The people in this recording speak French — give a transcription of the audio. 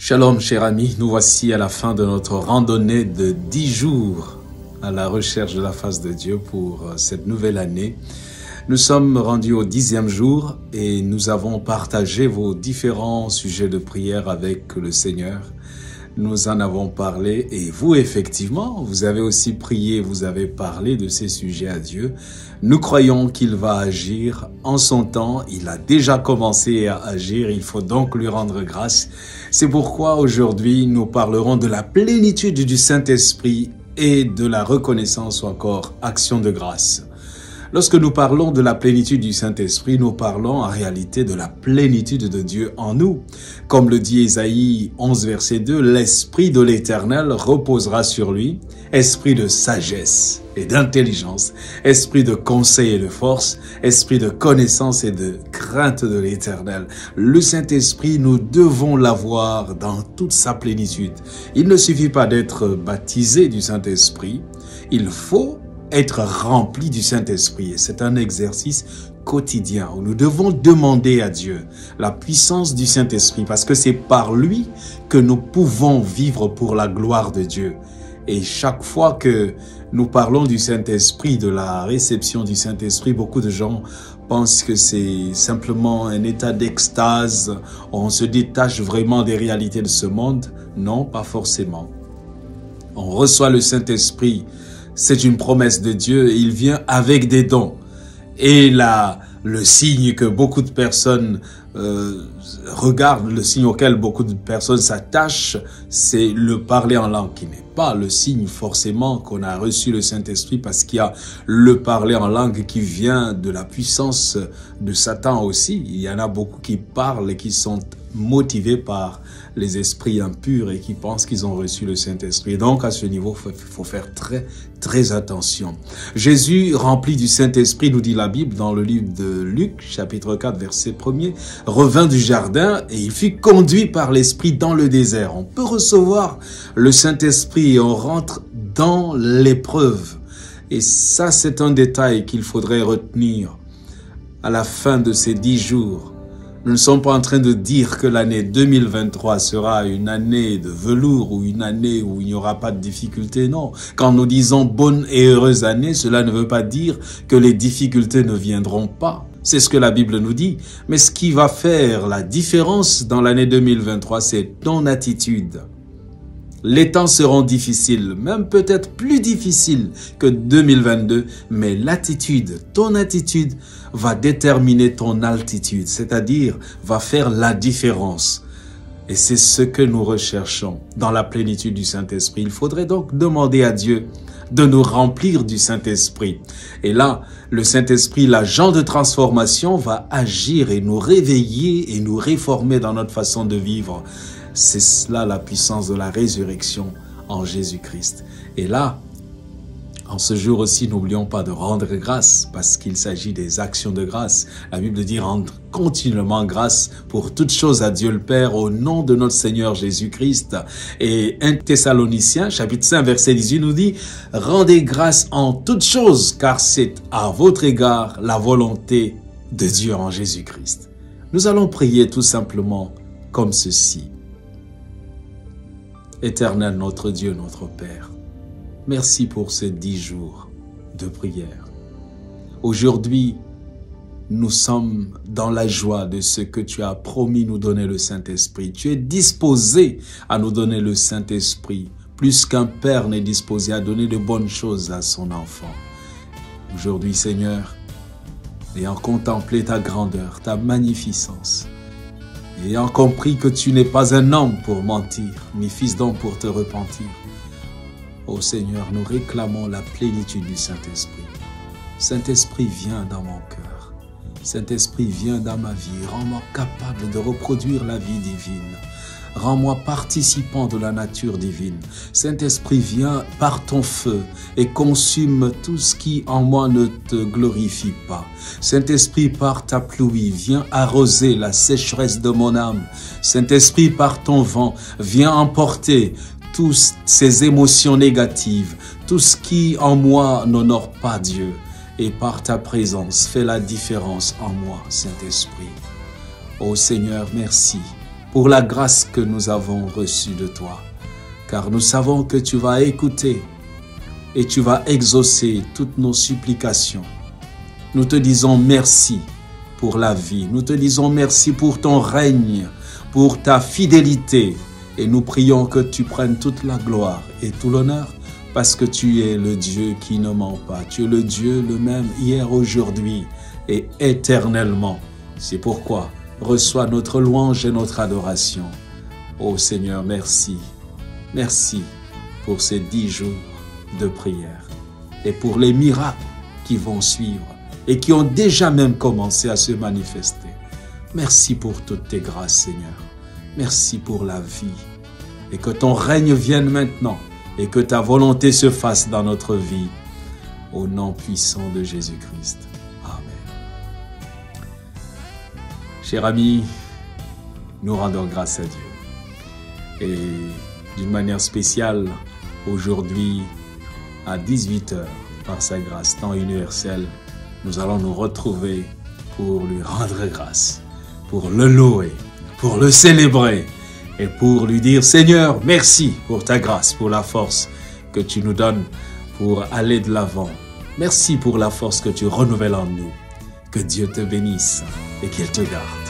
Shalom, chers amis, nous voici à la fin de notre randonnée de 10 jours à la recherche de la face de Dieu pour cette nouvelle année. Nous sommes rendus au 10e jour et nous avons partagé vos différents sujets de prière avec le Seigneur. Nous en avons parlé et vous, effectivement, vous avez aussi prié, vous avez parlé de ces sujets à Dieu. Nous croyons qu'il va agir en son temps. Il a déjà commencé à agir, il faut donc lui rendre grâce. C'est pourquoi aujourd'hui, nous parlerons de la plénitude du Saint-Esprit et de la reconnaissance ou encore action de grâce. Lorsque nous parlons de la plénitude du Saint-Esprit, nous parlons en réalité de la plénitude de Dieu en nous. Comme le dit Ésaïe 11, verset 2, « L'Esprit de l'Éternel reposera sur lui, esprit de sagesse et d'intelligence, esprit de conseil et de force, esprit de connaissance et de crainte de l'Éternel. » Le Saint-Esprit, nous devons l'avoir dans toute sa plénitude. Il ne suffit pas d'être baptisé du Saint-Esprit, il faut être rempli du Saint-Esprit. Et c'est un exercice quotidien où nous devons demander à Dieu la puissance du Saint-Esprit parce que c'est par lui que nous pouvons vivre pour la gloire de Dieu. Et chaque fois que nous parlons du Saint-Esprit, de la réception du Saint-Esprit, beaucoup de gens pensent que c'est simplement un état d'extase, on se détache vraiment des réalités de ce monde. Non, pas forcément. On reçoit le Saint-Esprit. C'est une promesse de Dieu et il vient avec des dons. Et là, le signe que beaucoup de personnes regardent, le signe auquel beaucoup de personnes s'attachent, c'est le parler en langue, qui n'est pas le signe forcément qu'on a reçu le Saint-Esprit, parce qu'il y a le parler en langue qui vient de la puissance de Satan aussi. Il y en a beaucoup qui parlent et qui sont motivés par les esprits impurs et qui pensent qu'ils ont reçu le Saint-Esprit. Donc, à ce niveau, il faut faire très attention. Jésus, rempli du Saint-Esprit, nous dit la Bible dans le livre de Luc, chapitre 4, verset 1er, revint du jardin et il fut conduit par l'Esprit dans le désert. On peut recevoir le Saint-Esprit et on rentre dans l'épreuve. Et ça, c'est un détail qu'il faudrait retenir à la fin de ces 10 jours. Nous ne sommes pas en train de dire que l'année 2023 sera une année de velours ou une année où il n'y aura pas de difficultés. Non, quand nous disons bonne et heureuse année, cela ne veut pas dire que les difficultés ne viendront pas. C'est ce que la Bible nous dit. Mais ce qui va faire la différence dans l'année 2023, c'est ton attitude. Les temps seront difficiles, même peut-être plus difficiles que 2022, mais l'attitude, ton attitude va déterminer ton altitude, c'est-à-dire va faire la différence. Et c'est ce que nous recherchons dans la plénitude du Saint-Esprit. Il faudrait donc demander à Dieu de nous remplir du Saint-Esprit. Et là, le Saint-Esprit, l'agent de transformation, va agir et nous réveiller et nous réformer dans notre façon de vivre. C'est cela la puissance de la résurrection en Jésus-Christ. Et là, en ce jour aussi, n'oublions pas de rendre grâce parce qu'il s'agit des actions de grâce. La Bible dit rendre continuellement grâce pour toutes choses à Dieu le Père au nom de notre Seigneur Jésus-Christ. Et 1 Thessaloniciens, chapitre 5, verset 18 nous dit « Rendez grâce en toutes choses car c'est à votre égard la volonté de Dieu en Jésus-Christ. » Nous allons prier tout simplement comme ceci. Éternel notre Dieu, notre Père, merci pour ces 10 jours de prière. Aujourd'hui, nous sommes dans la joie de ce que tu as promis nous donner le Saint-Esprit. Tu es disposé à nous donner le Saint-Esprit, plus qu'un père n'est disposé à donner de bonnes choses à son enfant. Aujourd'hui, Seigneur, ayant contemplé ta grandeur, ta magnificence, ayant compris que tu n'es pas un homme pour mentir, ni fils d'homme pour te repentir. Ô Seigneur, nous réclamons la plénitude du Saint-Esprit. Saint-Esprit, viens dans mon cœur. Saint-Esprit, viens dans ma vie. Rends-moi capable de reproduire la vie divine. Rends-moi participant de la nature divine. Saint-Esprit, viens par ton feu et consume tout ce qui en moi ne te glorifie pas. Saint-Esprit, par ta pluie, viens arroser la sécheresse de mon âme. Saint-Esprit, par ton vent, viens emporter toutes ces émotions négatives, tout ce qui en moi n'honore pas Dieu. Et par ta présence, fais la différence en moi, Saint-Esprit. Ô Seigneur, merci. pour la grâce que nous avons reçue de toi. Car nous savons que tu vas écouter et tu vas exaucer toutes nos supplications. Nous te disons merci pour la vie. Nous te disons merci pour ton règne, pour ta fidélité. Et nous prions que tu prennes toute la gloire et tout l'honneur parce que tu es le Dieu qui ne ment pas. Tu es le Dieu le même hier, aujourd'hui et éternellement. C'est pourquoi reçois notre louange et notre adoration. Ô Seigneur, merci. Merci pour ces 10 jours de prière et pour les miracles qui vont suivre et qui ont déjà même commencé à se manifester. Merci pour toutes tes grâces, Seigneur. Merci pour la vie et que ton règne vienne maintenant et que ta volonté se fasse dans notre vie. Au nom puissant de Jésus-Christ. Amen. Chers amis, nous rendons grâce à Dieu. Et d'une manière spéciale, aujourd'hui, à 18 h, par sa grâce tant universelle, nous allons nous retrouver pour lui rendre grâce, pour le louer, pour le célébrer et pour lui dire « Seigneur, merci pour ta grâce, pour la force que tu nous donnes pour aller de l'avant. Merci pour la force que tu renouvelles en nous. Que Dieu te bénisse et qu'il te garde. »